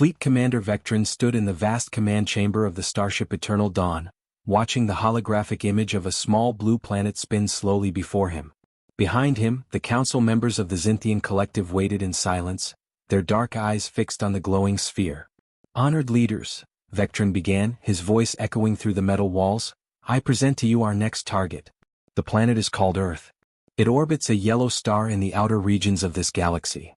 Fleet Commander Vectron stood in the vast command chamber of the starship Eternal Dawn, watching the holographic image of a small blue planet spin slowly before him. Behind him, the council members of the Zynthian Collective waited in silence, their dark eyes fixed on the glowing sphere. "Honored leaders," Vectron began, his voice echoing through the metal walls, "I present to you our next target. The planet is called Earth. It orbits a yellow star in the outer regions of this galaxy."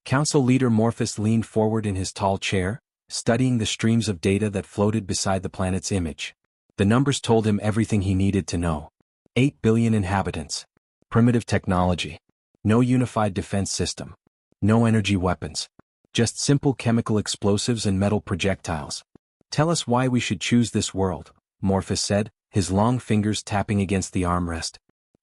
Council leader Morphus leaned forward in his tall chair, studying the streams of data that floated beside the planet's image. The numbers told him everything he needed to know. 8 billion inhabitants. Primitive technology. No unified defense system. No energy weapons. Just simple chemical explosives and metal projectiles. "Tell us why we should choose this world," Morphus said, his long fingers tapping against the armrest.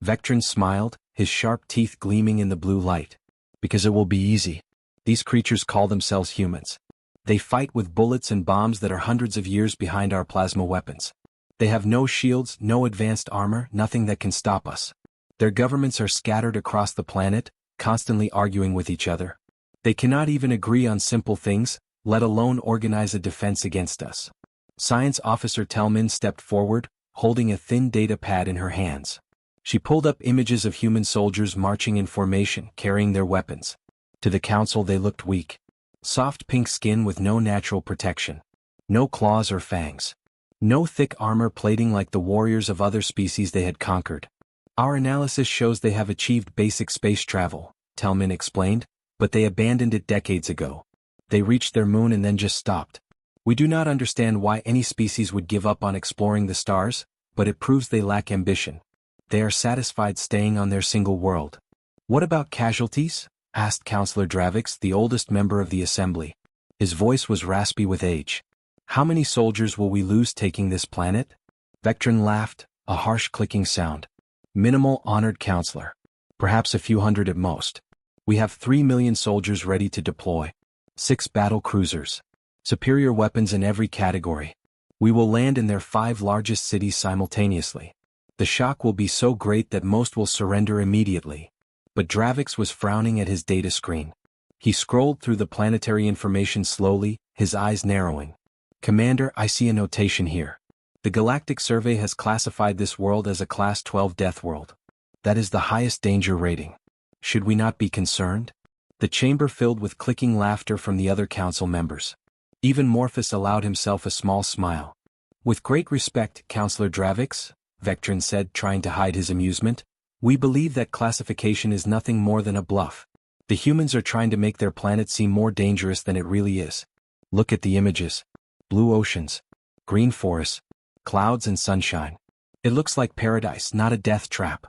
Vectron smiled, his sharp teeth gleaming in the blue light. "Because it will be easy. These creatures call themselves humans. They fight with bullets and bombs that are hundreds of years behind our plasma weapons. They have no shields, no advanced armor, nothing that can stop us. Their governments are scattered across the planet, constantly arguing with each other. They cannot even agree on simple things, let alone organize a defense against us." Science Officer Telmin stepped forward, holding a thin data pad in her hands. She pulled up images of human soldiers marching in formation, carrying their weapons. To the council they looked weak. Soft pink skin with no natural protection. No claws or fangs. No thick armor plating like the warriors of other species they had conquered. "Our analysis shows they have achieved basic space travel," Telmin explained, "but they abandoned it decades ago. They reached their moon and then just stopped. We do not understand why any species would give up on exploring the stars, but it proves they lack ambition. They are satisfied staying on their single world." "What about casualties?" asked Councillor Dravix, the oldest member of the assembly. His voice was raspy with age. "How many soldiers will we lose taking this planet?" Vectron laughed, a harsh clicking sound. "Minimal, honored Councillor. Perhaps a few hundred at most. We have 3 million soldiers ready to deploy. 6 battle cruisers. Superior weapons in every category. We will land in their 5 largest cities simultaneously. The shock will be so great that most will surrender immediately." But Dravix was frowning at his data screen. He scrolled through the planetary information slowly, his eyes narrowing. "Commander, I see a notation here. The Galactic Survey has classified this world as a Class 12 death world. That is the highest danger rating. Should we not be concerned?" The chamber filled with clicking laughter from the other council members. Even Morphus allowed himself a small smile. "With great respect, Councillor Dravix," Vectron said, trying to hide his amusement, "we believe that classification is nothing more than a bluff. The humans are trying to make their planet seem more dangerous than it really is. Look at the images. Blue oceans. Green forests. Clouds and sunshine. It looks like paradise, not a death trap."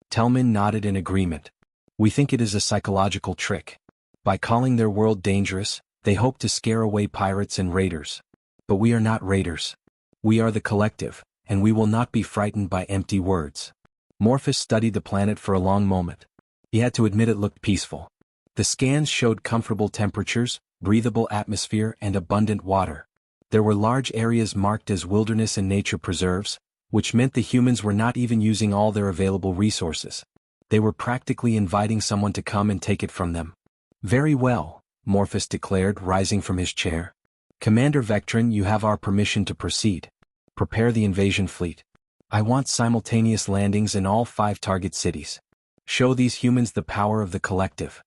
Telmin nodded in agreement. "We think it is a psychological trick. By calling their world dangerous, they hope to scare away pirates and raiders. But we are not raiders. We are the collective, and we will not be frightened by empty words." Morphus studied the planet for a long moment. He had to admit it looked peaceful. The scans showed comfortable temperatures, breathable atmosphere, and abundant water. There were large areas marked as wilderness and nature preserves, which meant the humans were not even using all their available resources. They were practically inviting someone to come and take it from them. "Very well," Morphus declared, rising from his chair. "Commander Vectron, you have our permission to proceed. Prepare the invasion fleet. I want simultaneous landings in all 5 target cities. Show these humans the power of the collective."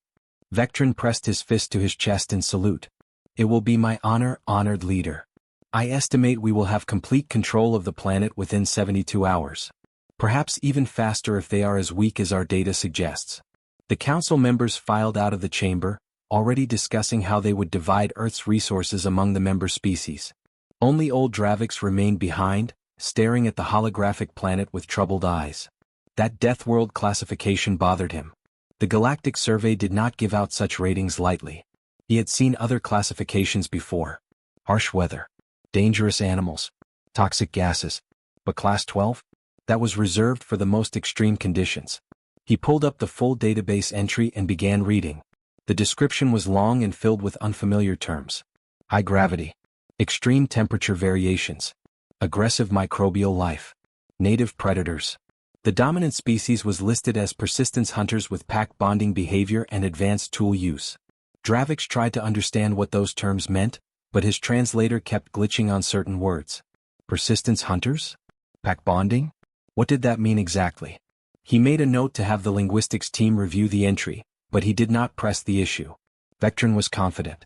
Vectron pressed his fist to his chest in salute. "It will be my honor, honored leader. I estimate we will have complete control of the planet within 72 hours. Perhaps even faster if they are as weak as our data suggests." The council members filed out of the chamber, already discussing how they would divide Earth's resources among the member species. Only old Dravix remained behind, staring at the holographic planet with troubled eyes. That Deathworld classification bothered him. The Galactic Survey did not give out such ratings lightly. He had seen other classifications before. Harsh weather. Dangerous animals. Toxic gases. But Class 12? That was reserved for the most extreme conditions. He pulled up the full database entry and began reading. The description was long and filled with unfamiliar terms. High gravity. Extreme temperature variations. Aggressive microbial life. Native predators. The dominant species was listed as persistence hunters with pack bonding behavior and advanced tool use. Dravix tried to understand what those terms meant, but his translator kept glitching on certain words. Persistence hunters? Pack bonding? What did that mean exactly? He made a note to have the linguistics team review the entry, but he did not press the issue. Vectron was confident.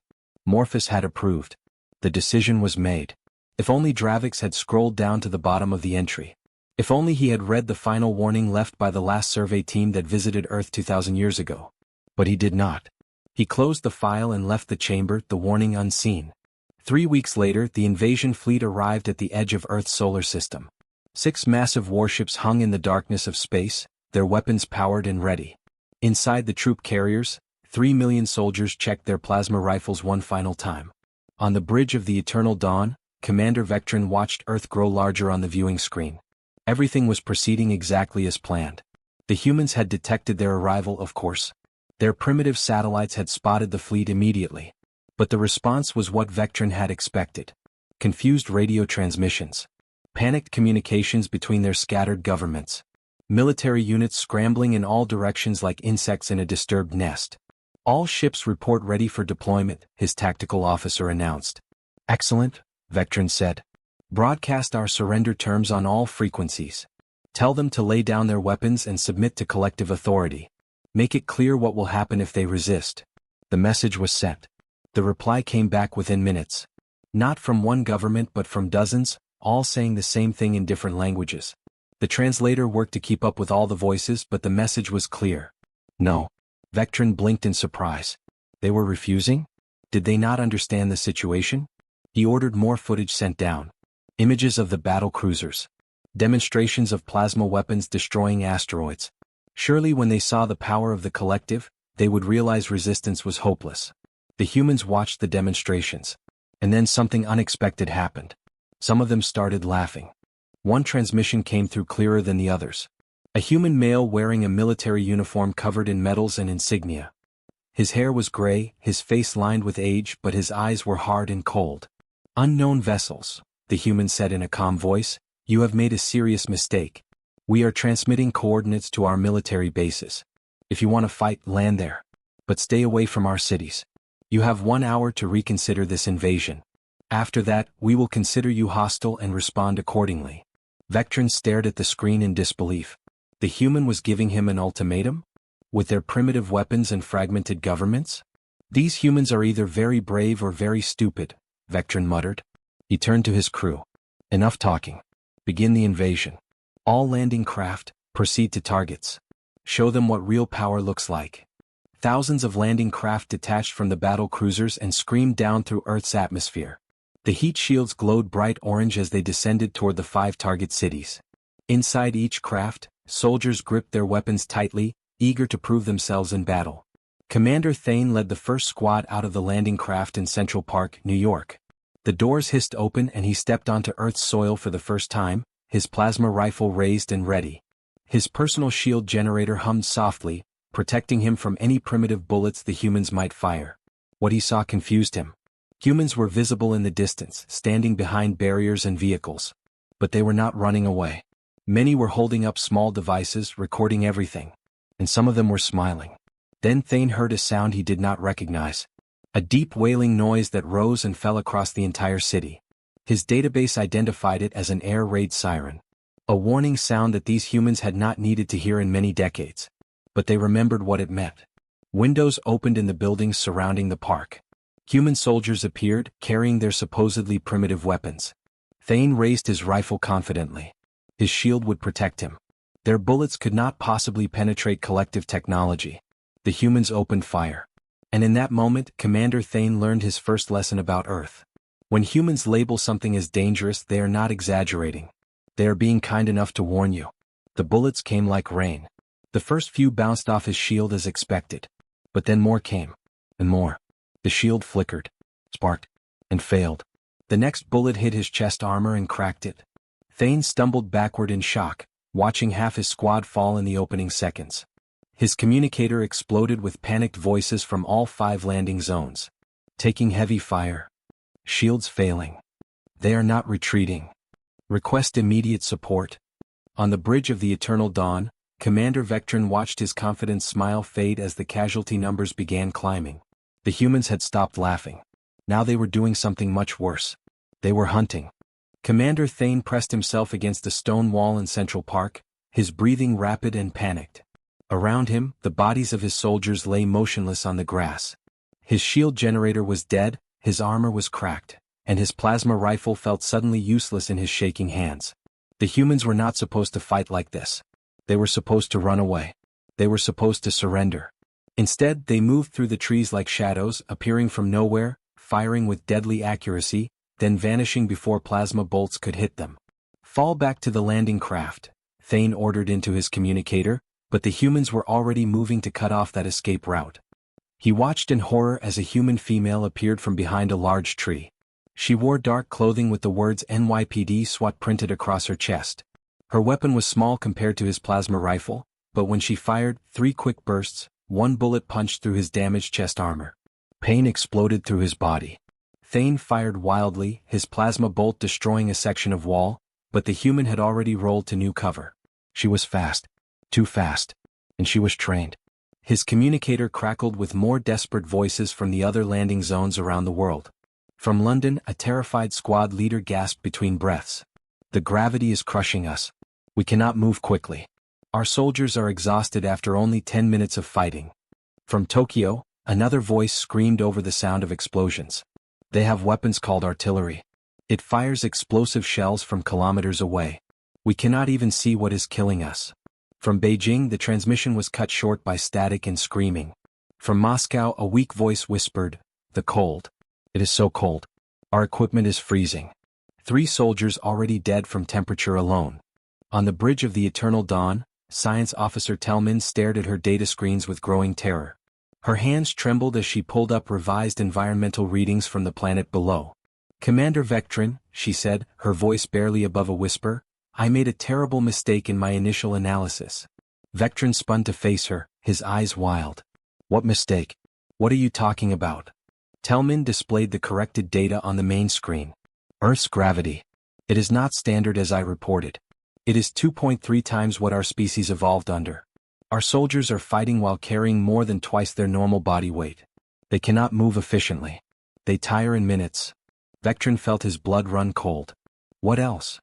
Morphus had approved. The decision was made. If only Dravix had scrolled down to the bottom of the entry. If only he had read the final warning left by the last survey team that visited Earth 2,000 years ago. But he did not. He closed the file and left the chamber, the warning unseen. 3 weeks later, the invasion fleet arrived at the edge of Earth's solar system. 6 massive warships hung in the darkness of space, their weapons powered and ready. Inside the troop carriers, 3 million soldiers checked their plasma rifles one final time. On the bridge of the Eternal Dawn, Commander Vectron watched Earth grow larger on the viewing screen. Everything was proceeding exactly as planned. The humans had detected their arrival, of course. Their primitive satellites had spotted the fleet immediately. But the response was what Vectron had expected. Confused radio transmissions. Panicked communications between their scattered governments. Military units scrambling in all directions like insects in a disturbed nest. All ships report ready for deployment, his tactical officer announced. Excellent, Vectron said. Broadcast our surrender terms on all frequencies. Tell them to lay down their weapons and submit to collective authority. Make it clear what will happen if they resist. The message was sent. The reply came back within minutes. Not from one government but from dozens, all saying the same thing in different languages. The translator worked to keep up with all the voices, but the message was clear. No. Vectron blinked in surprise. They were refusing? Did they not understand the situation? He ordered more footage sent down. Images of the battle cruisers. Demonstrations of plasma weapons destroying asteroids. Surely when they saw the power of the collective, they would realize resistance was hopeless. The humans watched the demonstrations. And then something unexpected happened. Some of them started laughing. One transmission came through clearer than the others. A human male wearing a military uniform covered in medals and insignia. His hair was gray, his face lined with age, but his eyes were hard and cold. Unknown vessels, the human said in a calm voice, you have made a serious mistake. We are transmitting coordinates to our military bases. If you want to fight, land there. But stay away from our cities. You have 1 hour to reconsider this invasion. After that, we will consider you hostile and respond accordingly. Vectron stared at the screen in disbelief. The human was giving him an ultimatum? With their primitive weapons and fragmented governments? These humans are either very brave or very stupid, Vectron muttered. He turned to his crew. Enough talking. Begin the invasion. All landing craft, proceed to targets. Show them what real power looks like. Thousands of landing craft detached from the battle cruisers and screamed down through Earth's atmosphere. The heat shields glowed bright orange as they descended toward the 5 target cities. Inside each craft, soldiers gripped their weapons tightly, eager to prove themselves in battle. Commander Thane led the first squad out of the landing craft in Central Park, New York. The doors hissed open and he stepped onto Earth's soil for the first time, his plasma rifle raised and ready. His personal shield generator hummed softly, protecting him from any primitive bullets the humans might fire. What he saw confused him. Humans were visible in the distance, standing behind barriers and vehicles. But they were not running away. Many were holding up small devices, recording everything. And some of them were smiling. Then Thane heard a sound he did not recognize. A deep wailing noise that rose and fell across the entire city. His database identified it as an air raid siren. A warning sound that these humans had not needed to hear in many decades. But they remembered what it meant. Windows opened in the buildings surrounding the park. Human soldiers appeared, carrying their supposedly primitive weapons. Thane raised his rifle confidently. His shield would protect him. Their bullets could not possibly penetrate collective technology. The humans opened fire. And in that moment, Commander Thane learned his first lesson about Earth. When humans label something as dangerous, they are not exaggerating. They are being kind enough to warn you. The bullets came like rain. The first few bounced off his shield as expected. But then more came. And more. The shield flickered, sparked, and failed. The next bullet hit his chest armor and cracked it. Thane stumbled backward in shock, watching half his squad fall in the opening seconds. His communicator exploded with panicked voices from all 5 landing zones. Taking heavy fire. Shields failing. They are not retreating. Request immediate support. On the bridge of the Eternal Dawn, Commander Vectron watched his confident smile fade as the casualty numbers began climbing. The humans had stopped laughing. Now they were doing something much worse. They were hunting. Commander Thane pressed himself against the stone wall in Central Park, his breathing rapid and panicked. Around him, the bodies of his soldiers lay motionless on the grass. His shield generator was dead, his armor was cracked, and his plasma rifle felt suddenly useless in his shaking hands. The humans were not supposed to fight like this. They were supposed to run away. They were supposed to surrender. Instead, they moved through the trees like shadows, appearing from nowhere, firing with deadly accuracy, then vanishing before plasma bolts could hit them. Fall back to the landing craft, Thane ordered into his communicator, but the humans were already moving to cut off that escape route. He watched in horror as a human female appeared from behind a large tree. She wore dark clothing with the words NYPD SWAT printed across her chest. Her weapon was small compared to his plasma rifle, but when she fired 3 quick bursts, 1 bullet punched through his damaged chest armor. Pain exploded through his body. Thane fired wildly, his plasma bolt destroying a section of wall, but the human had already rolled to new cover. She was fast. Too fast. And she was trained. His communicator crackled with more desperate voices from the other landing zones around the world. From London, a terrified squad leader gasped between breaths. The gravity is crushing us. We cannot move quickly. Our soldiers are exhausted after only 10 minutes of fighting. From Tokyo, another voice screamed over the sound of explosions. They have weapons called artillery. It fires explosive shells from kilometers away. We cannot even see what is killing us. From Beijing, the transmission was cut short by static and screaming. From Moscow, a weak voice whispered, "The cold. It is so cold. Our equipment is freezing." 3 soldiers already dead from temperature alone. On the bridge of the Eternal Dawn, Science Officer Tellman stared at her data screens with growing terror. Her hands trembled as she pulled up revised environmental readings from the planet below. "Commander Vectrin," she said, her voice barely above a whisper, "I made a terrible mistake in my initial analysis." Vectrin spun to face her, his eyes wild. "What mistake? What are you talking about?" Tellman displayed the corrected data on the main screen. "Earth's gravity. It is not standard as I reported. It is 2.3 times what our species evolved under. Our soldiers are fighting while carrying more than twice their normal body weight. They cannot move efficiently. They tire in minutes." Vectrin felt his blood run cold. "What else?"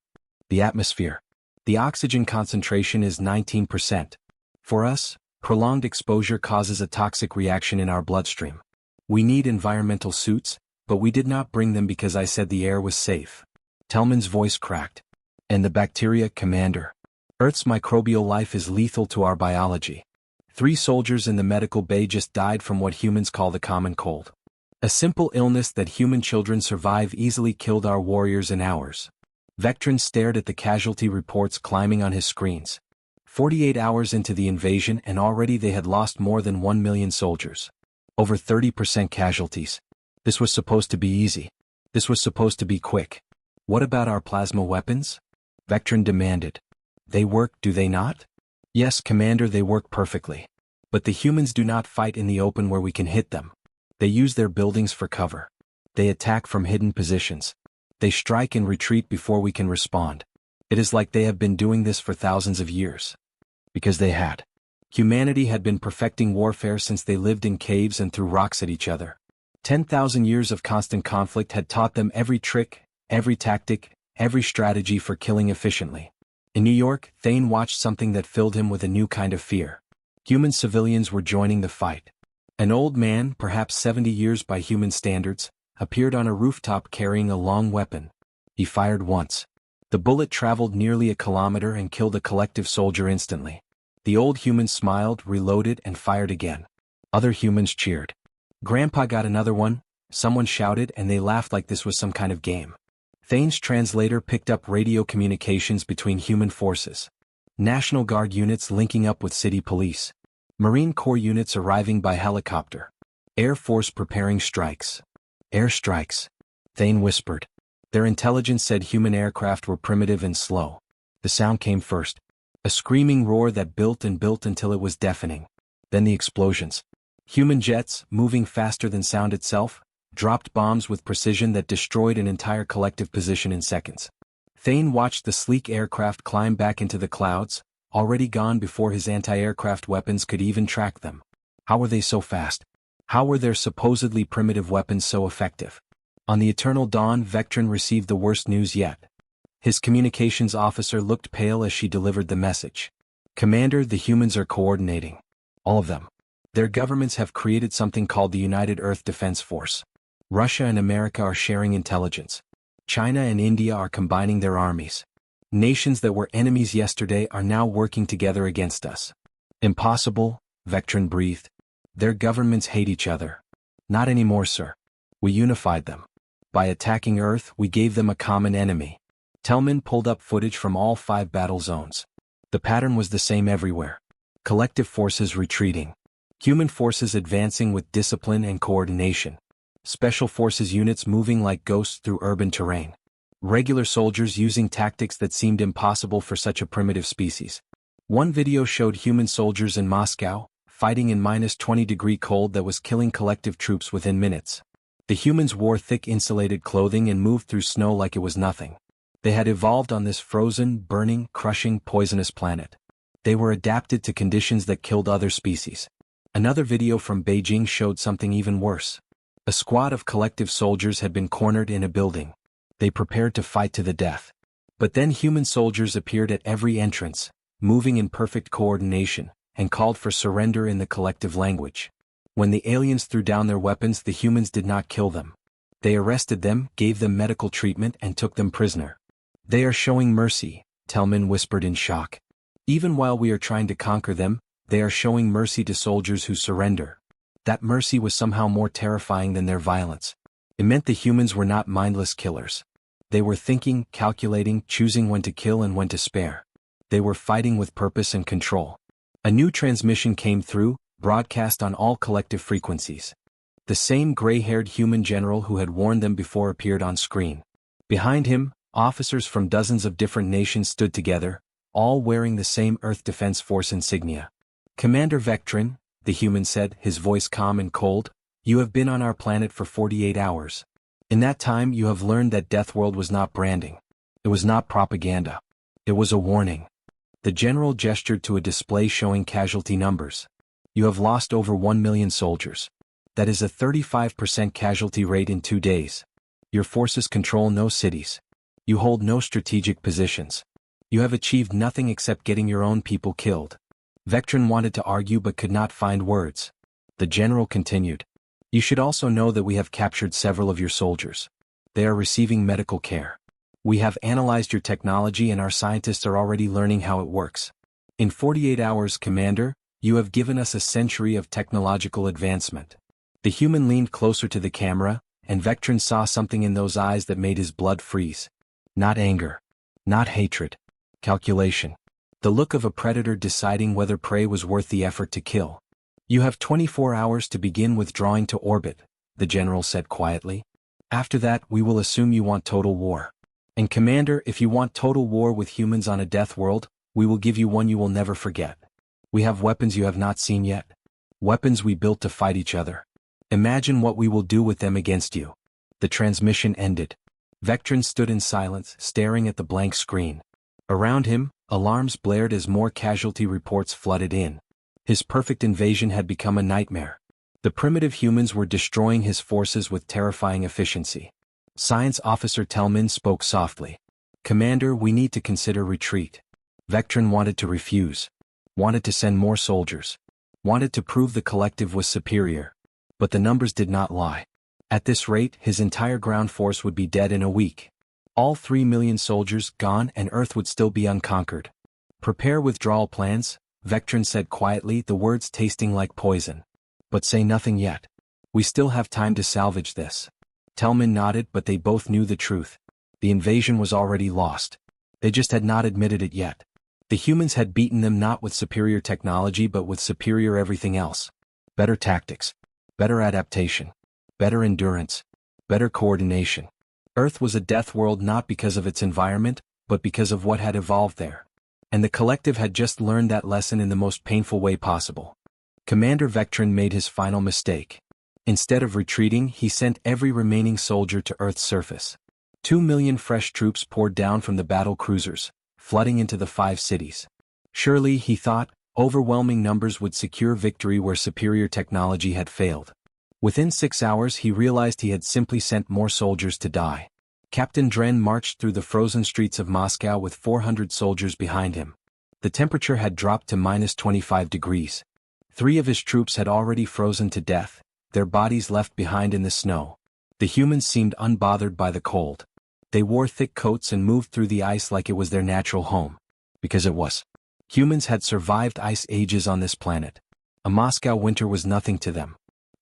"The atmosphere. The oxygen concentration is 19%. For us, prolonged exposure causes a toxic reaction in our bloodstream. We need environmental suits, but we did not bring them because I said the air was safe." Tellman's voice cracked. "And the bacteria, Commander? Earth's microbial life is lethal to our biology. 3 soldiers in the medical bay just died from what humans call the common cold. A simple illness that human children survive easily killed our warriors in hours." Vectrin stared at the casualty reports climbing on his screens. 48 hours into the invasion and already they had lost more than 1 million soldiers. Over 30% casualties. This was supposed to be easy. This was supposed to be quick. "What about our plasma weapons?" Vectrin demanded. "They work, do they not?" "Yes, Commander, they work perfectly. But the humans do not fight in the open where we can hit them. They use their buildings for cover. They attack from hidden positions. They strike and retreat before we can respond. It is like they have been doing this for thousands of years." Because they had. Humanity had been perfecting warfare since they lived in caves and threw rocks at each other. 10,000 years of constant conflict had taught them every trick, every tactic, every strategy for killing efficiently. In New York, Thane watched something that filled him with a new kind of fear. Human civilians were joining the fight. An old man, perhaps 70 years by human standards, appeared on a rooftop carrying a long weapon. He fired once. The bullet traveled nearly a kilometer and killed a collective soldier instantly. The old human smiled, reloaded, and fired again. Other humans cheered. "Grandpa got another one," someone shouted, and they laughed like this was some kind of game. Thane's translator picked up radio communications between human forces. National Guard units linking up with city police. Marine Corps units arriving by helicopter. Air Force preparing strikes. "Air strikes," Thane whispered. Their intelligence said human aircraft were primitive and slow. The sound came first. A screaming roar that built and built until it was deafening. Then the explosions. Human jets, moving faster than sound itself, dropped bombs with precision that destroyed an entire collective position in seconds. Thane watched the sleek aircraft climb back into the clouds, already gone before his anti-aircraft weapons could even track them. How were they so fast? How were their supposedly primitive weapons so effective? On the Eternal Dawn, Vectron received the worst news yet. His communications officer looked pale as she delivered the message. Commander, the humans are coordinating. All of them. Their governments have created something called the United Earth Defense Force. Russia and America are sharing intelligence. China and India are combining their armies. Nations that were enemies yesterday are now working together against us. Impossible, Vectron breathed. Their governments hate each other. Not anymore, sir. We unified them. By attacking Earth, we gave them a common enemy. Tellman pulled up footage from all 5 battle zones. The pattern was the same everywhere. Collective forces retreating. Human forces advancing with discipline and coordination. Special forces units moving like ghosts through urban terrain. Regular soldiers using tactics that seemed impossible for such a primitive species. One video showed human soldiers in Moscow, fighting in -20-degree cold that was killing collective troops within minutes. The humans wore thick insulated clothing and moved through snow like it was nothing. They had evolved on this frozen, burning, crushing, poisonous planet. They were adapted to conditions that killed other species. Another video from Beijing showed something even worse. A squad of collective soldiers had been cornered in a building. They prepared to fight to the death. But then human soldiers appeared at every entrance, moving in perfect coordination, and called for surrender in the collective language. When the aliens threw down their weapons, the humans did not kill them. They arrested them, gave them medical treatment, and took them prisoner. They are showing mercy, Tellman whispered in shock. Even while we are trying to conquer them, they are showing mercy to soldiers who surrender. That mercy was somehow more terrifying than their violence. It meant the humans were not mindless killers. They were thinking, calculating, choosing when to kill and when to spare. They were fighting with purpose and control. A new transmission came through, broadcast on all collective frequencies. The same gray-haired human general who had warned them before appeared on screen. Behind him, officers from dozens of different nations stood together, all wearing the same Earth Defense Force insignia. Commander Vectron, the human said, his voice calm and cold, you have been on our planet for 48 hours. In that time you have learned that Deathworld was not branding. It was not propaganda. It was a warning. The general gestured to a display showing casualty numbers. You have lost over 1 million soldiers. That is a 35% casualty rate in 2 days. Your forces control no cities. You hold no strategic positions. You have achieved nothing except getting your own people killed. Vectron wanted to argue but could not find words. The general continued. You should also know that we have captured several of your soldiers. They are receiving medical care. We have analyzed your technology and our scientists are already learning how it works. In 48 hours, Commander, you have given us a century of technological advancement. The human leaned closer to the camera, and Vectron saw something in those eyes that made his blood freeze. Not anger. Not hatred. Calculation. The look of a predator deciding whether prey was worth the effort to kill. You have 24 hours to begin withdrawing to orbit, the general said quietly. After that, we will assume you want total war. And Commander, if you want total war with humans on a death world, we will give you one you will never forget. We have weapons you have not seen yet. Weapons we built to fight each other. Imagine what we will do with them against you. The transmission ended. Vectron stood in silence, staring at the blank screen. Around him, alarms blared as more casualty reports flooded in. His perfect invasion had become a nightmare. The primitive humans were destroying his forces with terrifying efficiency. Science Officer Tellman spoke softly. Commander, we need to consider retreat. Vectron wanted to refuse. Wanted to send more soldiers. Wanted to prove the collective was superior. But the numbers did not lie. At this rate, his entire ground force would be dead in a week. All 3 million soldiers gone and Earth would still be unconquered. Prepare withdrawal plans, Vectron said quietly, the words tasting like poison. But say nothing yet. We still have time to salvage this. Tellman nodded, but they both knew the truth. The invasion was already lost. They just had not admitted it yet. The humans had beaten them not with superior technology but with superior everything else. Better tactics. Better adaptation. Better endurance. Better coordination. Earth was a death world not because of its environment, but because of what had evolved there. And the collective had just learned that lesson in the most painful way possible. Commander Vectron made his final mistake. Instead of retreating, he sent every remaining soldier to Earth's surface. 2 million fresh troops poured down from the battle cruisers, flooding into the 5 cities. Surely, he thought, overwhelming numbers would secure victory where superior technology had failed. Within 6 hours he realized he had simply sent more soldiers to die. Captain Dren marched through the frozen streets of Moscow with 400 soldiers behind him. The temperature had dropped to -25 degrees. 3 of his troops had already frozen to death, their bodies left behind in the snow. The humans seemed unbothered by the cold. They wore thick coats and moved through the ice like it was their natural home. Because it was. Humans had survived ice ages on this planet. A Moscow winter was nothing to them.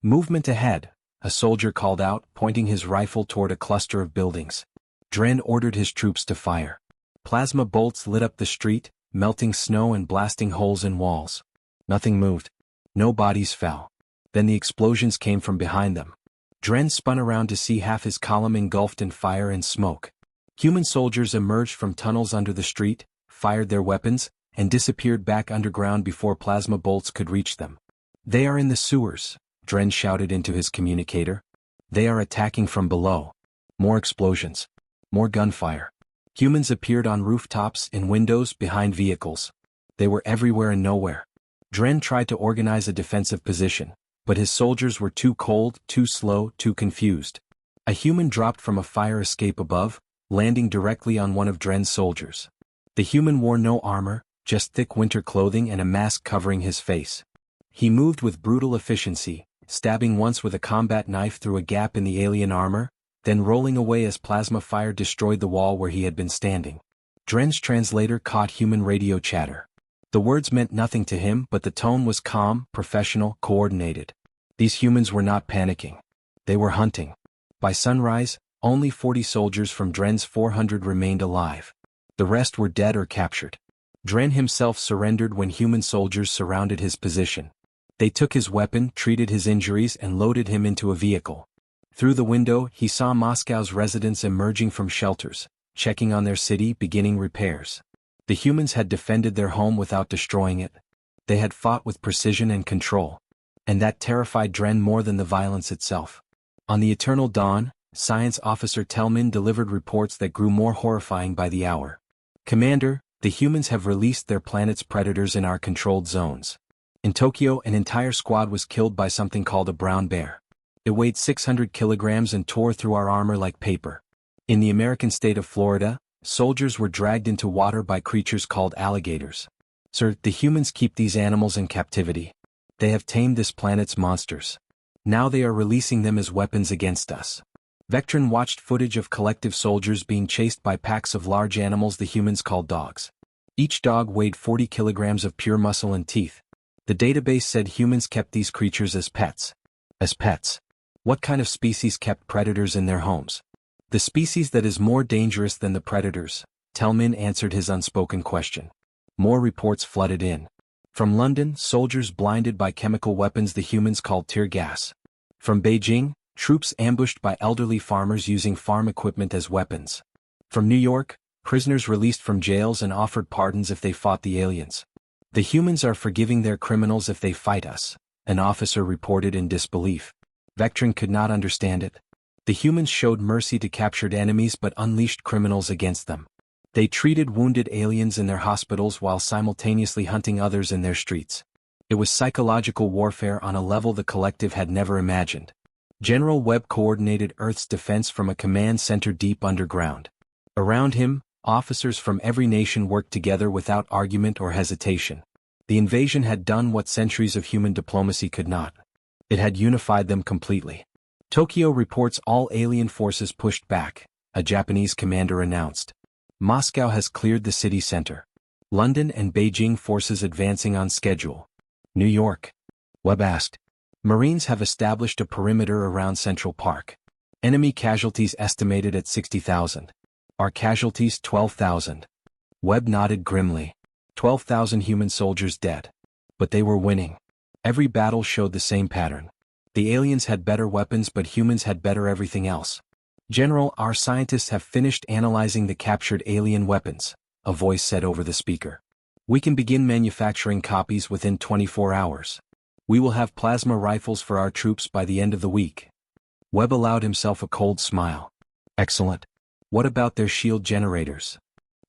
Movement ahead, a soldier called out, pointing his rifle toward a cluster of buildings. Dren ordered his troops to fire. Plasma bolts lit up the street, melting snow and blasting holes in walls. Nothing moved. No bodies fell. Then the explosions came from behind them. Dren spun around to see half his column engulfed in fire and smoke. Human soldiers emerged from tunnels under the street, fired their weapons, and disappeared back underground before plasma bolts could reach them. "They are in the sewers," Dren shouted into his communicator. "They are attacking from below." More explosions. More gunfire. Humans appeared on rooftops, in windows, behind vehicles. They were everywhere and nowhere. Dren tried to organize a defensive position, but his soldiers were too cold, too slow, too confused. A human dropped from a fire escape above, landing directly on one of Dren's soldiers. The human wore no armor, just thick winter clothing and a mask covering his face. He moved with brutal efficiency, stabbing once with a combat knife through a gap in the alien armor, then rolling away as plasma fire destroyed the wall where he had been standing. Dren's translator caught human radio chatter. The words meant nothing to him, but the tone was calm, professional, coordinated. These humans were not panicking. They were hunting. By sunrise, only 40 soldiers from Dren's 400 remained alive. The rest were dead or captured. Dren himself surrendered when human soldiers surrounded his position. They took his weapon, treated his injuries, and loaded him into a vehicle. Through the window, he saw Moscow's residents emerging from shelters, checking on their city, beginning repairs. The humans had defended their home without destroying it. They had fought with precision and control. And that terrified Dren more than the violence itself. On the eternal dawn, Science Officer Telmin delivered reports that grew more horrifying by the hour. "Commander, the humans have released their planet's predators in our controlled zones. In Tokyo, an entire squad was killed by something called a brown bear. It weighed 600 kilograms and tore through our armor like paper. In the American state of Florida, soldiers were dragged into water by creatures called alligators. Sir, the humans keep these animals in captivity. They have tamed this planet's monsters. Now they are releasing them as weapons against us." Vectron watched footage of collective soldiers being chased by packs of large animals the humans called dogs. Each dog weighed 40 kilograms of pure muscle and teeth. The database said humans kept these creatures as pets. As pets. What kind of species kept predators in their homes? "The species that is more dangerous than the predators," Telmin answered his unspoken question. More reports flooded in. From London, soldiers blinded by chemical weapons the humans called tear gas. From Beijing, troops ambushed by elderly farmers using farm equipment as weapons. From New York, prisoners released from jails and offered pardons if they fought the aliens. "The humans are forgiving their criminals if they fight us," an officer reported in disbelief. Vectron could not understand it. The humans showed mercy to captured enemies but unleashed criminals against them. They treated wounded aliens in their hospitals while simultaneously hunting others in their streets. It was psychological warfare on a level the collective had never imagined. General Webb coordinated Earth's defense from a command center deep underground. Around him, officers from every nation worked together without argument or hesitation. The invasion had done what centuries of human diplomacy could not. It had unified them completely. "Tokyo reports all alien forces pushed back," a Japanese commander announced. "Moscow has cleared the city center. London and Beijing forces advancing on schedule." "New York?" Webb asked. "Marines have established a perimeter around Central Park. Enemy casualties estimated at 60,000. Our casualties 12,000. Webb nodded grimly. 12,000 human soldiers dead. But they were winning. Every battle showed the same pattern. The aliens had better weapons but humans had better everything else. "General, our scientists have finished analyzing the captured alien weapons," a voice said over the speaker. "We can begin manufacturing copies within 24 hours. We will have plasma rifles for our troops by the end of the week." Webb allowed himself a cold smile. "Excellent. What about their shield generators?"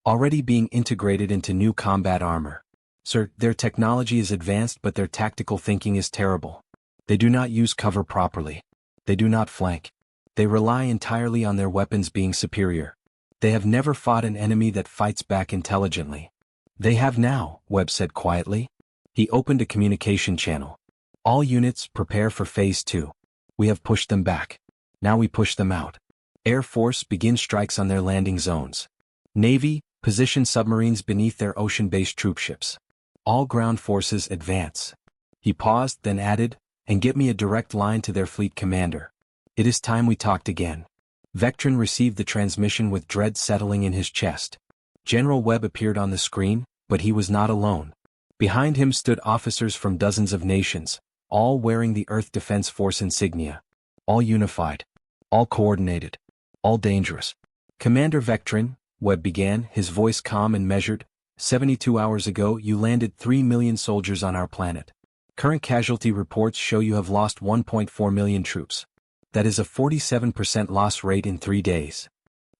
"Already being integrated into new combat armor. Sir, their technology is advanced but their tactical thinking is terrible. They do not use cover properly. They do not flank. They rely entirely on their weapons being superior. They have never fought an enemy that fights back intelligently. They have now, Webb said quietly. He opened a communication channel. All units prepare for Phase 2. We have pushed them back. Now we push them out. Air Force begin strikes on their landing zones. Navy, position submarines beneath their ocean-based troopships. All ground forces advance. He paused, then added, and get me a direct line to their fleet commander. It is time we talked again. Vectron received the transmission with dread settling in his chest. General Webb appeared on the screen, but he was not alone. Behind him stood officers from dozens of nations, all wearing the Earth Defense Force insignia. All unified. All coordinated. All dangerous. Commander Vectron, Webb began, his voice calm and measured, 72 hours ago you landed 3 million soldiers on our planet. Current casualty reports show you have lost 1.4 million troops. That is a 47% loss rate in 3 days.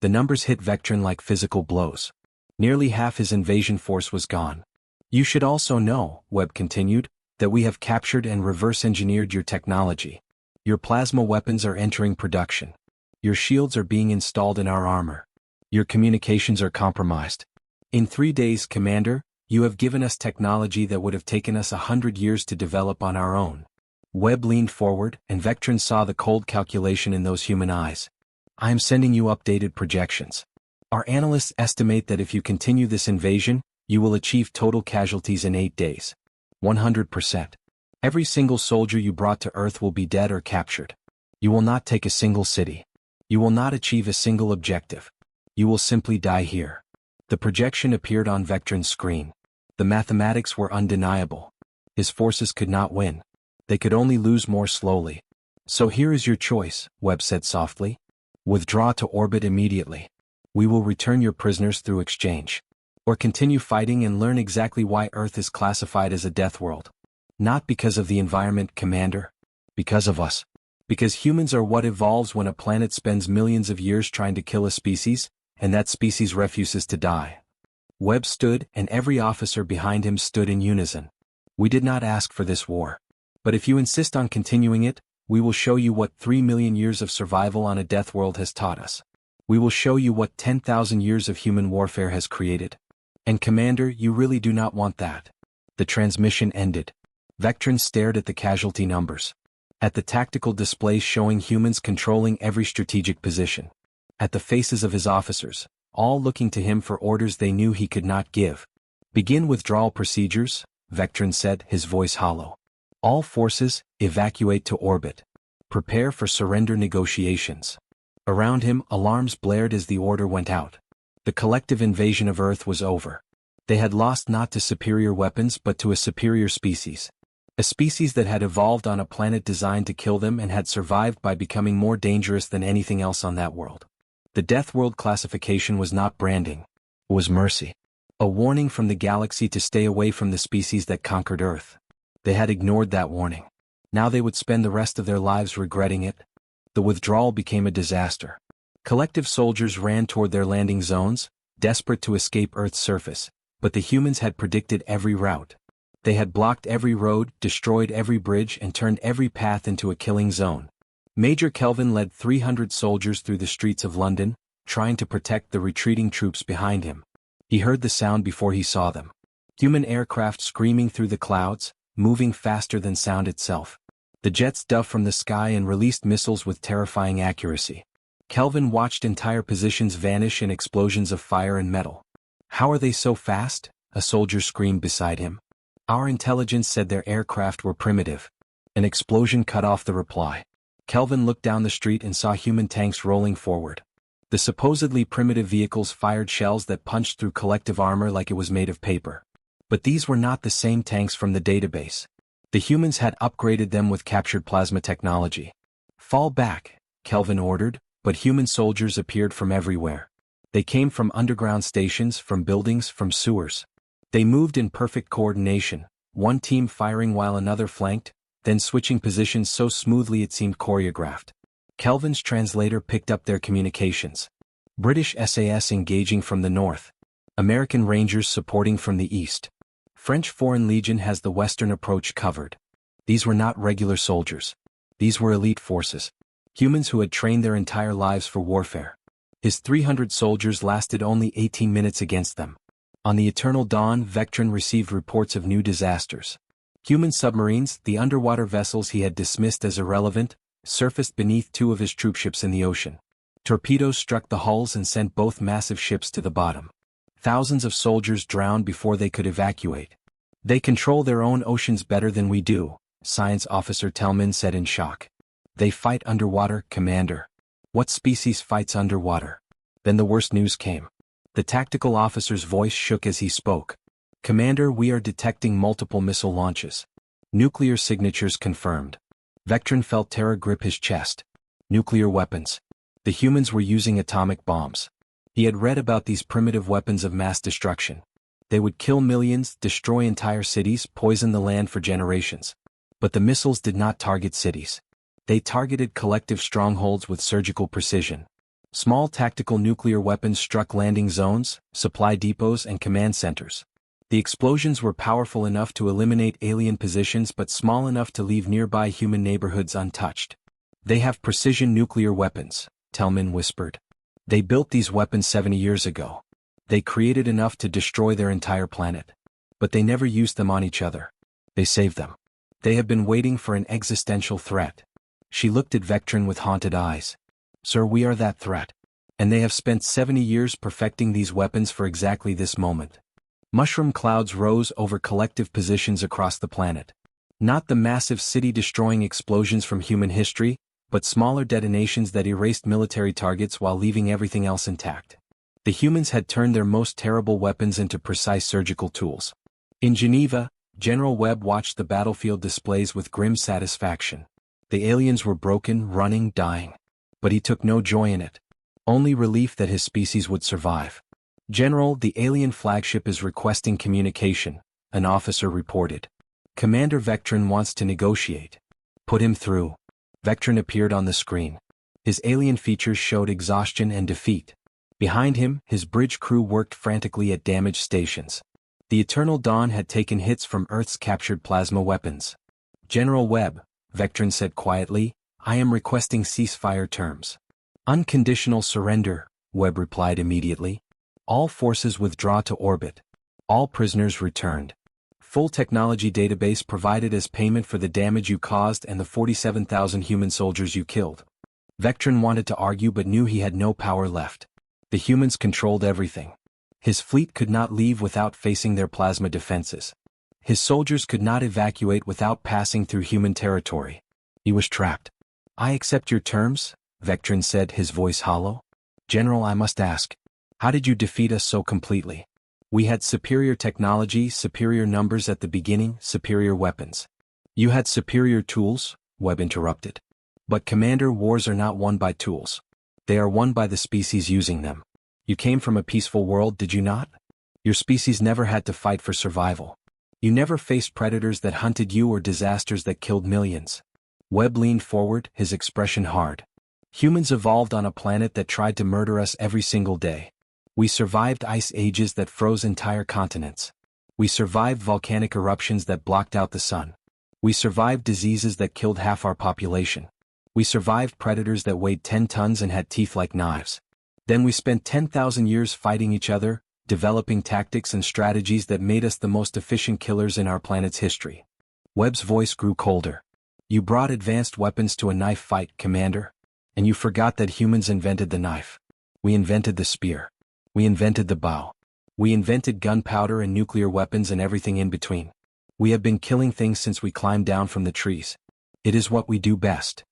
The numbers hit Vectron like physical blows. Nearly half his invasion force was gone. You should also know, Webb continued, that we have captured and reverse-engineered your technology. Your plasma weapons are entering production. Your shields are being installed in our armor. Your communications are compromised. In 3 days, Commander, you have given us technology that would have taken us 100 years to develop on our own. Webb leaned forward, and Vectron saw the cold calculation in those human eyes. I am sending you updated projections. Our analysts estimate that if you continue this invasion, you will achieve total casualties in 8 days. 100%. Every single soldier you brought to Earth will be dead or captured. You will not take a single city. You will not achieve a single objective. You will simply die here. The projection appeared on Vectron's screen. The mathematics were undeniable. His forces could not win. They could only lose more slowly. So here is your choice, Webb said softly. Withdraw to orbit immediately. We will return your prisoners through exchange. Or continue fighting and learn exactly why Earth is classified as a death world. Not because of the environment, Commander. Because of us. Because humans are what evolves when a planet spends millions of years trying to kill a species, and that species refuses to die. Webb stood, and every officer behind him stood in unison. We did not ask for this war. But if you insist on continuing it, we will show you what 3 million years of survival on a death world has taught us. We will show you what 10,000 years of human warfare has created. And Commander, you really do not want that. The transmission ended. Vectron stared at the casualty numbers. At the tactical displays showing humans controlling every strategic position. At the faces of his officers, all looking to him for orders they knew he could not give. Begin withdrawal procedures, Vectron said, his voice hollow. All forces, evacuate to orbit. Prepare for surrender negotiations. Around him, alarms blared as the order went out. The collective invasion of Earth was over. They had lost not to superior weapons but to a superior species. A species that had evolved on a planet designed to kill them and had survived by becoming more dangerous than anything else on that world. The Death World classification was not branding. It was mercy. A warning from the galaxy to stay away from the species that conquered Earth. They had ignored that warning. Now they would spend the rest of their lives regretting it. The withdrawal became a disaster. Collective soldiers ran toward their landing zones, desperate to escape Earth's surface, but the humans had predicted every route. They had blocked every road, destroyed every bridge, and turned every path into a killing zone. Major Kelvin led 300 soldiers through the streets of London, trying to protect the retreating troops behind him. He heard the sound before he saw them. Human aircraft screaming through the clouds, moving faster than sound itself. The jets dove from the sky and released missiles with terrifying accuracy. Kelvin watched entire positions vanish in explosions of fire and metal. How are they so fast? A soldier screamed beside him. Our intelligence said their aircraft were primitive. An explosion cut off the reply. Kelvin looked down the street and saw human tanks rolling forward. The supposedly primitive vehicles fired shells that punched through collective armor like it was made of paper. But these were not the same tanks from the database. The humans had upgraded them with captured plasma technology. Fall back, Kelvin ordered, but human soldiers appeared from everywhere. They came from underground stations, from buildings, from sewers. They moved in perfect coordination, one team firing while another flanked, then switching positions so smoothly it seemed choreographed. Kelvin's translator picked up their communications. British SAS engaging from the north. American Rangers supporting from the east. French Foreign Legion has the western approach covered. These were not regular soldiers. These were elite forces. Humans who had trained their entire lives for warfare. His 300 soldiers lasted only 18 minutes against them. On the Eternal Dawn, Vectron received reports of new disasters. Human submarines, the underwater vessels he had dismissed as irrelevant, surfaced beneath two of his troopships in the ocean. Torpedoes struck the hulls and sent both massive ships to the bottom. Thousands of soldiers drowned before they could evacuate. They control their own oceans better than we do, Science Officer Tellman said in shock. They fight underwater, Commander. What species fights underwater? Then the worst news came. The tactical officer's voice shook as he spoke. Commander, we are detecting multiple missile launches. Nuclear signatures confirmed. Vectron felt terror grip his chest. Nuclear weapons. The humans were using atomic bombs. He had read about these primitive weapons of mass destruction. They would kill millions, destroy entire cities, poison the land for generations. But the missiles did not target cities. They targeted collective strongholds with surgical precision. Small tactical nuclear weapons struck landing zones, supply depots, and command centers. The explosions were powerful enough to eliminate alien positions but small enough to leave nearby human neighborhoods untouched. They have precision nuclear weapons, Tellman whispered. They built these weapons 70 years ago. They created enough to destroy their entire planet. But they never used them on each other. They saved them. They have been waiting for an existential threat. She looked at Vectron with haunted eyes. Sir, we are that threat. And they have spent 70 years perfecting these weapons for exactly this moment. Mushroom clouds rose over collective positions across the planet. Not the massive city-destroying explosions from human history, but smaller detonations that erased military targets while leaving everything else intact. The humans had turned their most terrible weapons into precise surgical tools. In Geneva, General Webb watched the battlefield displays with grim satisfaction. The aliens were broken, running, dying. But he took no joy in it. Only relief that his species would survive. General, the alien flagship is requesting communication, an officer reported. Commander Vectron wants to negotiate. Put him through. Vectron appeared on the screen. His alien features showed exhaustion and defeat. Behind him, his bridge crew worked frantically at damaged stations. The Eternal Dawn had taken hits from Earth's captured plasma weapons. General Webb, Vectron said quietly, I am requesting ceasefire terms. Unconditional surrender, Webb replied immediately. All forces withdraw to orbit. All prisoners returned. Full technology database provided as payment for the damage you caused and the 47,000 human soldiers you killed. Vectron wanted to argue but knew he had no power left. The humans controlled everything. His fleet could not leave without facing their plasma defenses. His soldiers could not evacuate without passing through human territory. He was trapped. I accept your terms, Vectron said, his voice hollow. General, I must ask. How did you defeat us so completely? We had superior technology, superior numbers at the beginning, superior weapons. You had superior tools, Webb interrupted. But Commander, wars are not won by tools. They are won by the species using them. You came from a peaceful world, did you not? Your species never had to fight for survival. You never faced predators that hunted you or disasters that killed millions. Webb leaned forward, his expression hard. Humans evolved on a planet that tried to murder us every single day. We survived ice ages that froze entire continents. We survived volcanic eruptions that blocked out the sun. We survived diseases that killed half our population. We survived predators that weighed 10 tons and had teeth like knives. Then we spent 10,000 years fighting each other, developing tactics and strategies that made us the most efficient killers in our planet's history. Webb's voice grew colder. You brought advanced weapons to a knife fight, Commander. And you forgot that humans invented the knife. We invented the spear. We invented the bow. We invented gunpowder and nuclear weapons and everything in between. We have been killing things since we climbed down from the trees. It is what we do best.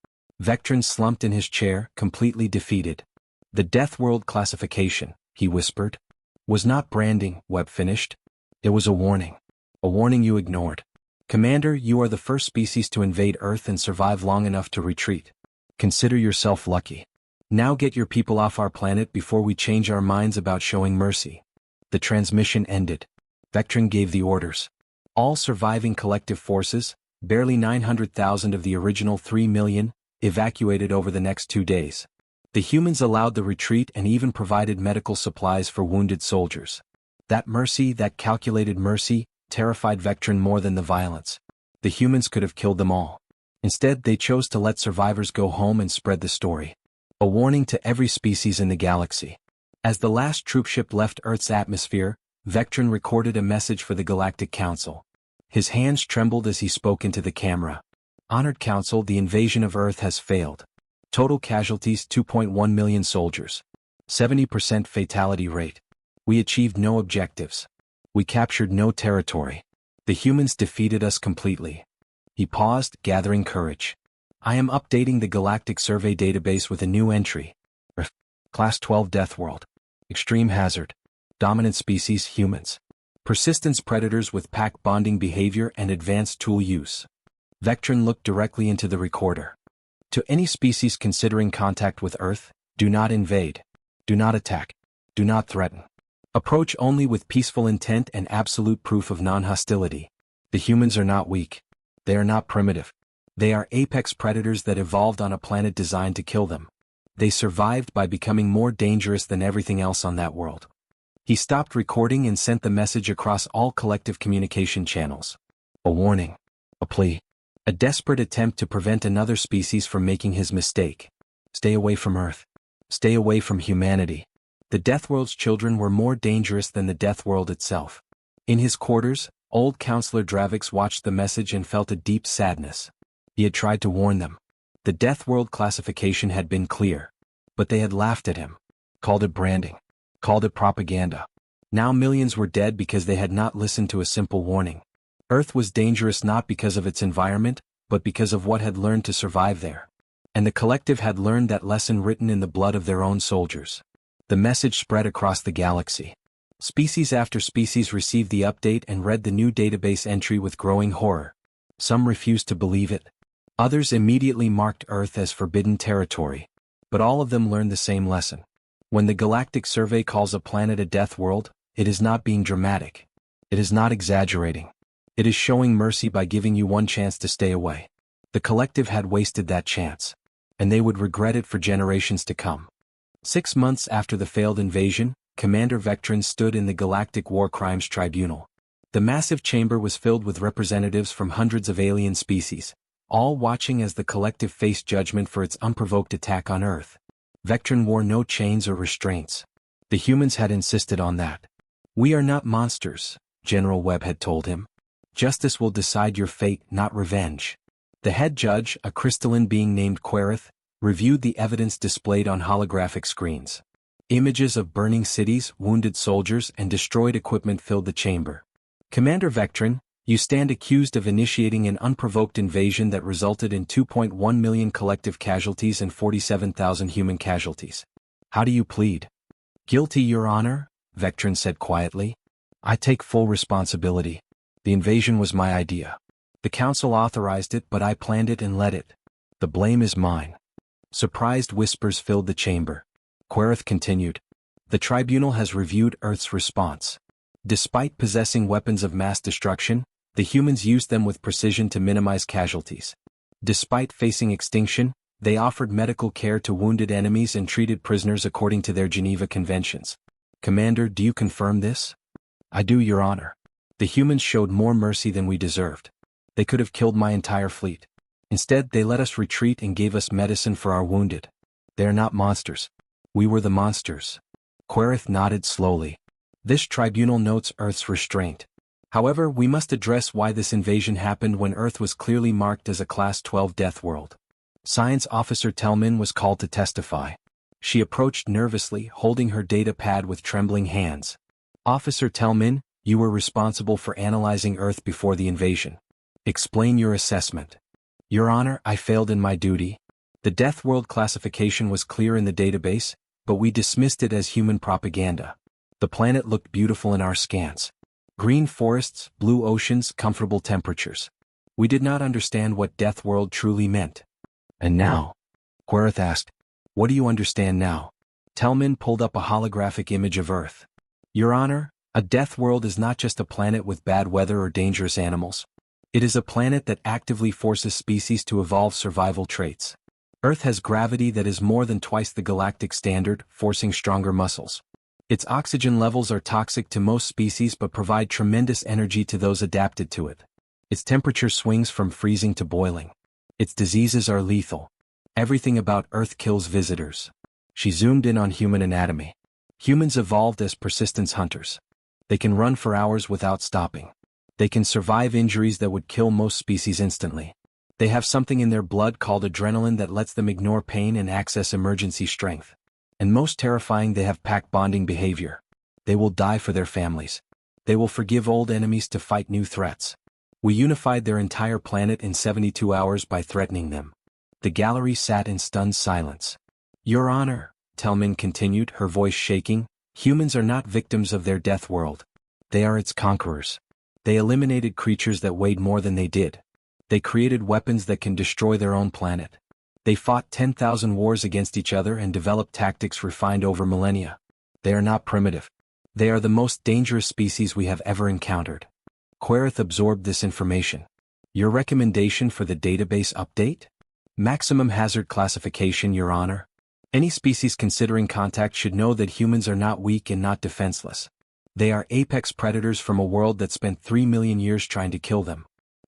Vectron slumped in his chair, completely defeated. The Deathworld classification, he whispered, was not branding, Webb finished. It was a warning. A warning you ignored. Commander, you are the first species to invade Earth and survive long enough to retreat. Consider yourself lucky. Now get your people off our planet before we change our minds about showing mercy. The transmission ended. Vectron gave the orders. All surviving collective forces, barely 900,000 of the original 3 million, evacuated over the next 2 days. The humans allowed the retreat and even provided medical supplies for wounded soldiers. That mercy, that calculated mercy, terrified Vectron more than the violence. The humans could have killed them all. Instead, they chose to let survivors go home and spread the story. A warning to every species in the galaxy. As the last troopship left Earth's atmosphere, Vectron recorded a message for the Galactic Council. His hands trembled as he spoke into the camera. Honored Council, the invasion of Earth has failed. Total casualties 2.1 million soldiers. 70% fatality rate. We achieved no objectives. We captured no territory. The humans defeated us completely. He paused, gathering courage. I am updating the Galactic Survey database with a new entry. Class 12 Deathworld. Extreme hazard. Dominant species humans. Persistence predators with pack bonding behavior and advanced tool use. Vectron looked directly into the recorder. To any species considering contact with Earth, do not invade. Do not attack. Do not threaten. Approach only with peaceful intent and absolute proof of non-hostility. The humans are not weak. They are not primitive. They are apex predators that evolved on a planet designed to kill them. They survived by becoming more dangerous than everything else on that world. He stopped recording and sent the message across all collective communication channels. A warning. A plea. A desperate attempt to prevent another species from making his mistake. Stay away from Earth. Stay away from humanity. The Deathworld's children were more dangerous than the Deathworld itself. In his quarters, old Counselor Dravix watched the message and felt a deep sadness. He had tried to warn them. The Deathworld classification had been clear. But they had laughed at him. Called it branding. Called it propaganda. Now millions were dead because they had not listened to a simple warning. Earth was dangerous not because of its environment, but because of what had learned to survive there. And the collective had learned that lesson written in the blood of their own soldiers. The message spread across the galaxy. Species after species received the update and read the new database entry with growing horror. Some refused to believe it. Others immediately marked Earth as forbidden territory. But all of them learned the same lesson. When the Galactic Survey calls a planet a death world, it is not being dramatic. It is not exaggerating. It is showing mercy by giving you one chance to stay away. The collective had wasted that chance. And they would regret it for generations to come. 6 months after the failed invasion, Commander Vectron stood in the Galactic War Crimes Tribunal. The massive chamber was filled with representatives from hundreds of alien species, all watching as the collective faced judgment for its unprovoked attack on Earth. Vectron wore no chains or restraints. The humans had insisted on that. We are not monsters, General Webb had told him. Justice will decide your fate, not revenge. The head judge, a crystalline being named Quereth, reviewed the evidence displayed on holographic screens. Images of burning cities, wounded soldiers, and destroyed equipment filled the chamber. Commander Vectron, you stand accused of initiating an unprovoked invasion that resulted in 2.1 million collective casualties and 47,000 human casualties. How do you plead? Guilty, Your Honor, Vectron said quietly. I take full responsibility. The invasion was my idea. The Council authorized it, but I planned it and led it. The blame is mine. Surprised whispers filled the chamber. Quereth continued. The tribunal has reviewed Earth's response. Despite possessing weapons of mass destruction, the humans used them with precision to minimize casualties. Despite facing extinction, they offered medical care to wounded enemies and treated prisoners according to their Geneva Conventions. Commander, do you confirm this? I do, Your Honor. The humans showed more mercy than we deserved. They could have killed my entire fleet. Instead, they let us retreat and gave us medicine for our wounded. They are not monsters. We were the monsters. Quereth nodded slowly. This tribunal notes Earth's restraint. However, we must address why this invasion happened when Earth was clearly marked as a Class 12 death world. Science Officer Tellman was called to testify. She approached nervously, holding her data pad with trembling hands. Officer Tellman, you were responsible for analyzing Earth before the invasion. Explain your assessment. Your Honor, I failed in my duty. The death world classification was clear in the database, but we dismissed it as human propaganda. The planet looked beautiful in our scans. Green forests, blue oceans, comfortable temperatures. We did not understand what death world truly meant. And now? Quereth asked. What do you understand now? Tellman pulled up a holographic image of Earth. Your Honor, a death world is not just a planet with bad weather or dangerous animals. It is a planet that actively forces species to evolve survival traits. Earth has gravity that is more than twice the galactic standard, forcing stronger muscles. Its oxygen levels are toxic to most species but provide tremendous energy to those adapted to it. Its temperature swings from freezing to boiling. Its diseases are lethal. Everything about Earth kills visitors. She zoomed in on human anatomy. Humans evolved as persistence hunters. They can run for hours without stopping. They can survive injuries that would kill most species instantly. They have something in their blood called adrenaline that lets them ignore pain and access emergency strength. And most terrifying, they have pack bonding behavior. They will die for their families. They will forgive old enemies to fight new threats. We unified their entire planet in 72 hours by threatening them. The gallery sat in stunned silence. Your Honor, Telmin continued, her voice shaking, humans are not victims of their death world. They are its conquerors. They eliminated creatures that weighed more than they did. They created weapons that can destroy their own planet. They fought 10,000 wars against each other and developed tactics refined over millennia. They are not primitive. They are the most dangerous species we have ever encountered. Quereth absorbed this information. Your recommendation for the database update? Maximum hazard classification, Your Honor. Any species considering contact should know that humans are not weak and not defenseless. They are apex predators from a world that spent 3 million years trying to kill them.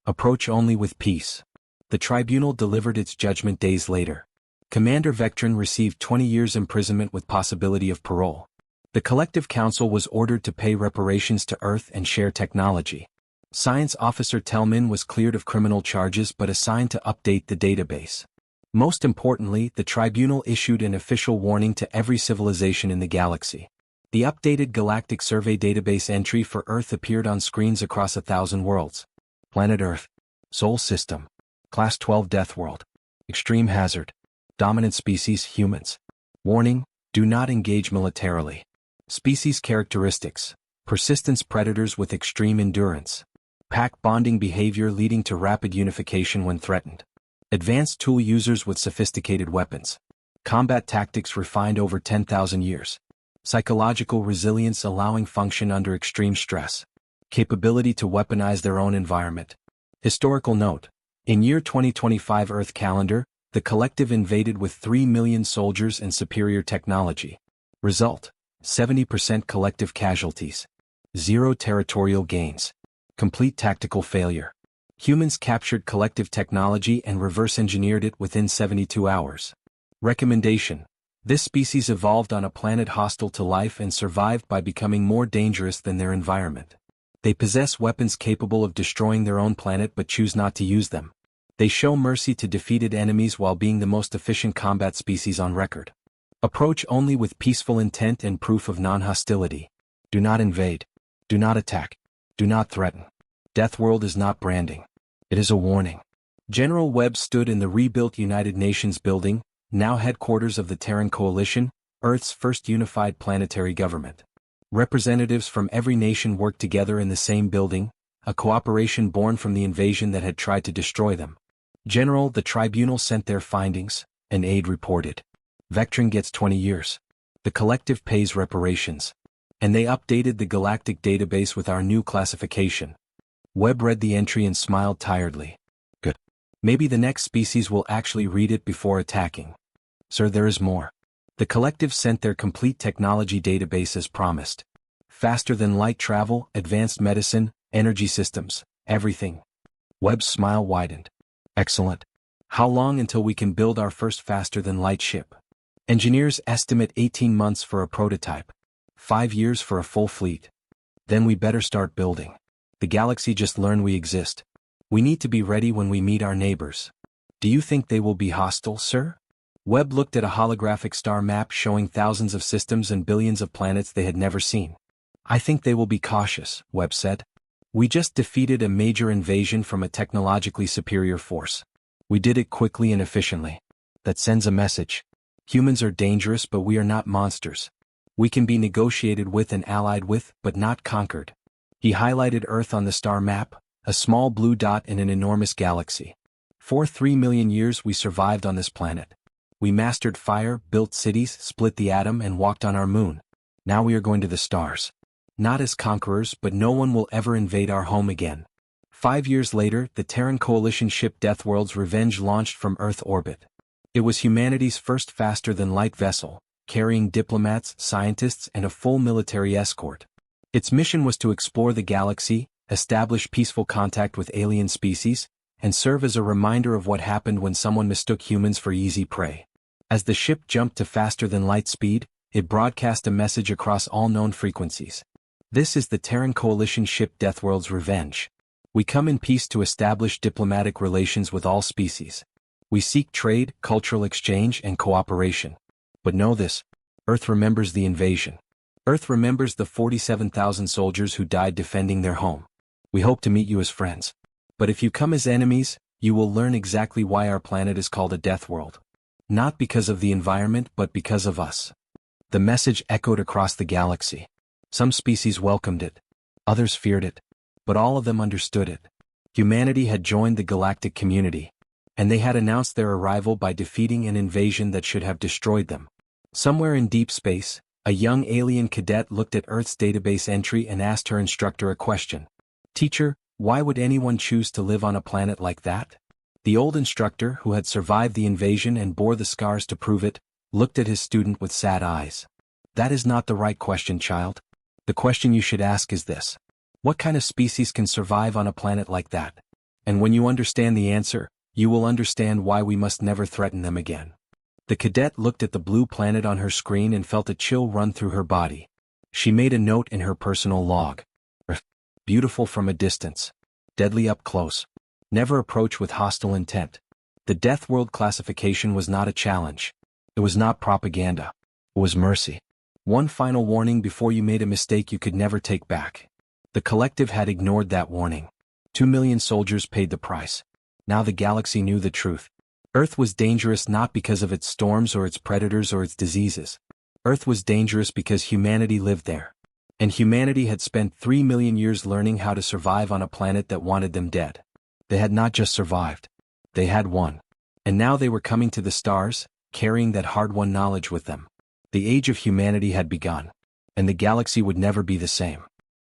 Approach only with peace. The tribunal delivered its judgment days later. Commander Vectron received 20 years imprisonment with possibility of parole. The Collective Council was ordered to pay reparations to Earth and share technology. Science Officer Telmin was cleared of criminal charges but assigned to update the database. Most importantly, the tribunal issued an official warning to every civilization in the galaxy. The updated Galactic Survey database entry for Earth appeared on screens across 1,000 worlds. Planet Earth. Sol System. Class 12 Deathworld. Extreme hazard. Dominant species humans. Warning, do not engage militarily. Species characteristics. Persistence predators with extreme endurance. Pack bonding behavior leading to rapid unification when threatened. Advanced tool users with sophisticated weapons. Combat tactics refined over 10,000 years. Psychological resilience allowing function under extreme stress. Capability to weaponize their own environment. Historical note. In year 2025 Earth calendar, the Collective invaded with 3 million soldiers and superior technology. Result. 70% collective casualties. 0 territorial gains. Complete tactical failure. Humans captured collective technology and reverse-engineered it within 72 hours. Recommendation. This species evolved on a planet hostile to life and survived by becoming more dangerous than their environment. They possess weapons capable of destroying their own planet but choose not to use them. They show mercy to defeated enemies while being the most efficient combat species on record. Approach only with peaceful intent and proof of non-hostility. Do not invade. Do not attack. Do not threaten. Deathworld is not branding. It is a warning. General Webb stood in the rebuilt United Nations building, now headquarters of the Terran Coalition, Earth's first unified planetary government. Representatives from every nation worked together in the same building, a cooperation born from the invasion that had tried to destroy them. General, the tribunal sent their findings, an aide reported. Vectron gets 20 years. The Collective pays reparations. And they updated the galactic database with our new classification. Webb read the entry and smiled tiredly. Good. Maybe the next species will actually read it before attacking. Sir, there is more. The Collective sent their complete technology database as promised. Faster than light travel, advanced medicine, energy systems, everything. Webb's smile widened. Excellent. How long until we can build our first faster than light ship? Engineers estimate 18 months for a prototype. 5 years for a full fleet. Then we better start building. The galaxy just learned we exist. We need to be ready when we meet our neighbors. Do you think they will be hostile, sir? Webb looked at a holographic star map showing thousands of systems and billions of planets they had never seen. I think they will be cautious, Webb said. We just defeated a major invasion from a technologically superior force. We did it quickly and efficiently. That sends a message. Humans are dangerous, but we are not monsters. We can be negotiated with and allied with, but not conquered. He highlighted Earth on the star map, a small blue dot in an enormous galaxy. For 3 million years we survived on this planet. We mastered fire, built cities, split the atom, and walked on our moon. Now we are going to the stars. Not as conquerors, but no one will ever invade our home again. 5 years later, the Terran Coalition ship Deathworld's Revenge launched from Earth orbit. It was humanity's first faster-than-light vessel, carrying diplomats, scientists, and a full military escort. Its mission was to explore the galaxy, establish peaceful contact with alien species, and serve as a reminder of what happened when someone mistook humans for easy prey. As the ship jumped to faster than light speed, it broadcast a message across all known frequencies. This is the Terran Coalition ship Deathworld's Revenge. We come in peace to establish diplomatic relations with all species. We seek trade, cultural exchange, and cooperation. But know this: Earth remembers the invasion. Earth remembers the 47,000 soldiers who died defending their home. We hope to meet you as friends. But if you come as enemies, you will learn exactly why our planet is called a death world. Not because of the environment, but because of us. The message echoed across the galaxy. Some species welcomed it. Others feared it. But all of them understood it. Humanity had joined the galactic community. And they had announced their arrival by defeating an invasion that should have destroyed them. Somewhere in deep space, a young alien cadet looked at Earth's database entry and asked her instructor a question. "Teacher, why would anyone choose to live on a planet like that?" The old instructor, who had survived the invasion and bore the scars to prove it, looked at his student with sad eyes. "That is not the right question, child. The question you should ask is this: what kind of species can survive on a planet like that? And when you understand the answer, you will understand why we must never threaten them again." The cadet looked at the blue planet on her screen and felt a chill run through her body. She made a note in her personal log. Beautiful from a distance. Deadly up close. Never approach with hostile intent. The Death World classification was not a challenge. It was not propaganda. It was mercy. One final warning before you made a mistake you could never take back. The collective had ignored that warning. 2 million soldiers paid the price. Now the galaxy knew the truth. Earth was dangerous not because of its storms or its predators or its diseases. Earth was dangerous because humanity lived there. And humanity had spent 3 million years learning how to survive on a planet that wanted them dead. They had not just survived. They had won. And now they were coming to the stars, carrying that hard-won knowledge with them. The age of humanity had begun. And the galaxy would never be the same.